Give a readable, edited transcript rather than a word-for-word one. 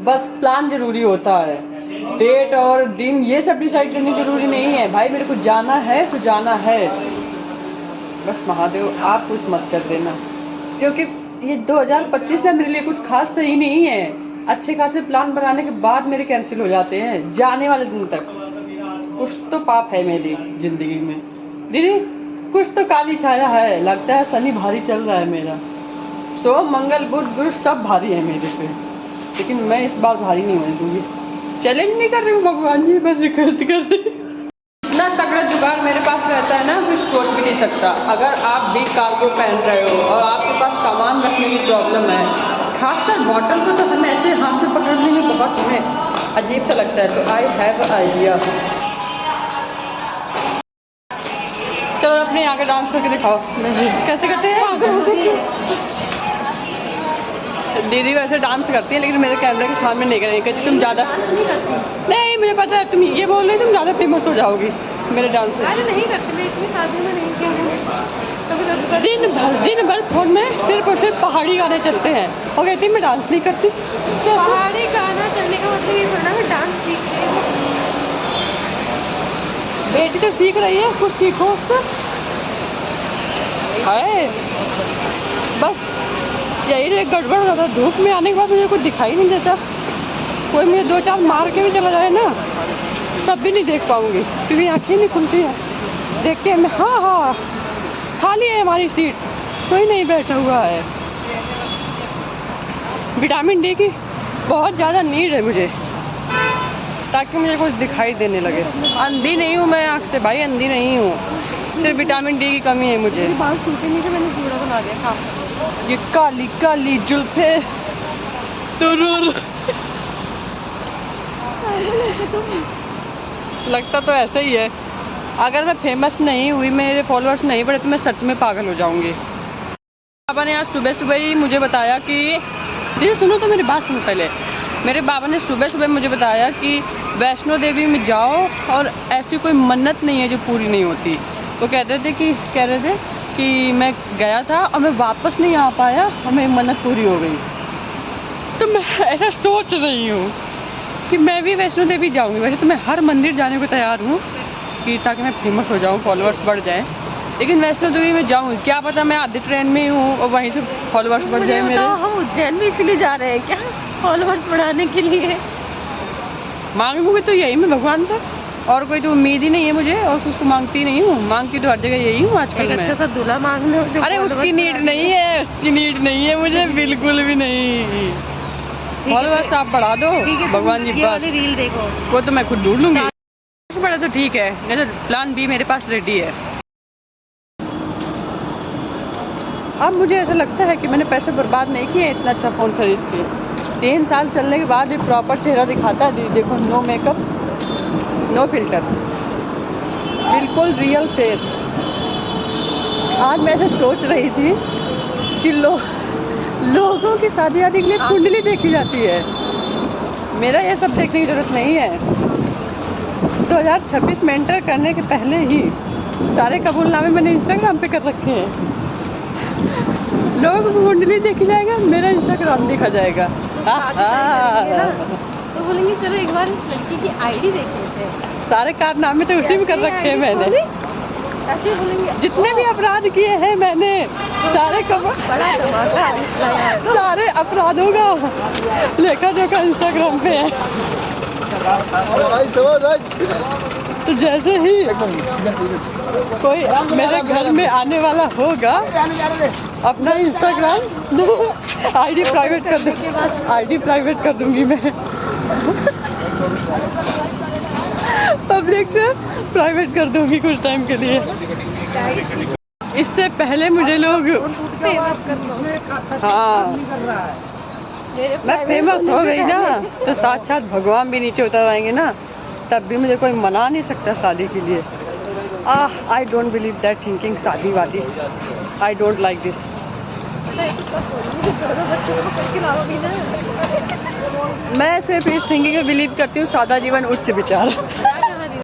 बस प्लान जरूरी होता है, डेट और दिन ये सब डिसाइड करनी जरूरी नहीं है। भाई मेरे को जाना है तो जाना है, बस महादेव आप कुछ मत कर देना, क्योंकि ये 2025 ना मेरे लिए कुछ खास सही नहीं है। अच्छे खासे प्लान बनाने के बाद मेरे कैंसिल हो जाते हैं जाने वाले दिन तक। कुछ तो पाप है मेरी जिंदगी में दीदी, कुछ तो काली छाया है। लगता है शनि भारी चल रहा है मेरा। सोम मंगल बुध गुरु सब भारी है मेरे पे, लेकिन मैं इस बार भारी नहीं होने दूंगी। चैलेंज नहीं कर रही हूँ भगवान जी, बस रिक्वेस्ट कर रही हूँ। इतना तगड़ा जुगाड़ मेरे पास रहता है ना, कुछ सोच भी नहीं सकता। अगर आप भी कार्गो पहन रहे हो और आपके पास सामान रखने की प्रॉब्लम है, खासकर बॉटल को तो हम ऐसे हाथ में पकड़ने में बहुत हमें अजीब सा लगता है, तो आई हैव आइडिया। चलो अपने यहाँ के डांस करके दिखाओ, कैसे करते हैं। दीदी वैसे डांस करती है, लेकिन मेरे कैमरे के सामने नहीं करेंगे, कहती तुम ज़्यादा नहीं, मुझे पता है तुम ये बोल रही तुम ज़्यादा फेमस हो जाओगी मेरे डांस से। अरे नहीं करती मैं, इतनी शादी में नहीं किया। दिन भर फोन में सिर्फ और सिर्फ पहाड़ी गाने चलते हैं और कहती मैं डांस नहीं करती। पहाड़ी गाना चलने का मतलब ये थोड़ा मैं डांस सीख रही हूँ। बेटी तो सीख रही है, कुछ सीखो उससे। हाय बस यही रे गड़बड़ हो जाता, धूप में आने के बाद मुझे कुछ दिखाई नहीं देता। कोई मुझे 2-4 मार के भी चला जाए ना, तब भी नहीं देख पाऊंगी, क्योंकि आँखें नहीं खुलती है। देखते हैं हाँ हाँ खाली है हमारी सीट, कोई नहीं बैठा हुआ है। विटामिन डी की बहुत ज़्यादा नीड है मुझे, ताकि मुझे कुछ दिखाई देने लगे। अंधी नहीं हूँ मैं आँख से भाई, अंधी नहीं हूँ, सिर्फ विटामिन डी की कमी है मुझे। बाल सूखे नहीं थे, मैंने जूड़ा बना दिया था। ये काली काली जुल्फे लगता तो ऐसा ही है। अगर मैं फेमस नहीं हुई, मेरे फॉलोअर्स नहीं बढ़े, तो मैं सच में पागल हो जाऊंगी। पापा ने आज सुबह सुबह ही मुझे बताया कि ये सुनो तो मेरी बात सुनो पहले। मेरे बाबा ने सुबह सुबह मुझे बताया कि वैष्णो देवी में जाओ और ऐसी कोई मन्नत नहीं है जो पूरी नहीं होती। वो कह रहे थे कि मैं गया था और मैं वापस नहीं आ पाया और मेरी मन्नत पूरी हो गई। तो मैं ऐसा सोच रही हूँ कि मैं भी वैष्णो देवी जाऊँगी। वैसे तो मैं हर मंदिर जाने को तैयार हूँ कि ताकि मैं फेमस हो जाऊँ, फॉलोअर्स बढ़ जाएँ, लेकिन वैष्णो देवी में जाऊँ क्या पता मैं आधे ट्रेन में हूँ और वहीं से फॉलोअर्स बढ़ जाए मेरे। हम उज्जैन में इसीलिए जा रहे हैं क्या, फॉलोअर्स बढ़ाने के लिए? मांगूंगी तो यही मैं भगवान से, और कोई तो उम्मीद ही नहीं है मुझे, और कुछ तो मांगती नहीं हूँ। मांगती तो हर जगह यही हूँ आजकल मैं। अच्छा सा दूल्हा मांग लो। अरे उसकी नीड नहीं है, उसकी नीड नहीं है मुझे, बिल्कुल भी नहीं। फॉलोअर्स आप बढ़ा दो भगवान जी, बस रील देखो, वो तो मैं खुद ढूंढ लूंगी। बड़ा तो ठीक है, नहीं तो प्लान बी मेरे पास रेडी है। अब मुझे ऐसा लगता है कि मैंने पैसे बर्बाद नहीं किए इतना अच्छा फ़ोन खरीद के। 3 साल चलने के बाद ये प्रॉपर चेहरा दिखाता है। देखो, नो मेकअप, नो फिल्टर, बिल्कुल रियल फेस। आज मैं ऐसे सोच रही थी कि लोगों की शादी के लिए कुंडली देखी जाती है, मेरा ये सब देखने की जरूरत नहीं है। 2026 में एंटर करने के पहले ही सारे कबूलनामे मैंने इंस्टाग्राम पे कर रखे हैं। लोगों को कुंडली देखी जाएगा, मेरा इंस्टाग्राम देखा जाएगा। तो बोलेंगे चलो एक बार इस लड़की की आईडी देख लेते हैं। सारे कारनामे तो उसी में कर रखे हैं मैंने, ऐसे बोलेंगे। जितने भी अपराध किए हैं मैंने, सारे सारे अपराधों का लेखा जोखा इंस्टाग्राम पे है। तो जैसे ही कोई मेरे घर में आने वाला होगा, अपना इंस्टाग्राम आईडी प्राइवेट कर दूंगी मैं। पब्लिक से प्राइवेट कर दूंगी कुछ टाइम के लिए। इससे पहले मुझे लोग हाँ, मैं फेमस हो गई ना तो साक्षात भगवान भी नीचे उतर आएंगे ना, तब भी मुझे कोई मना नहीं सकता शादी के लिए। I don't believe that thinking शादी वादी, आई डोंट लाइक दिस। मैं सिर्फ इस थिंकिंग में बिलीव करती हूँ, सादा जीवन उच्च विचार।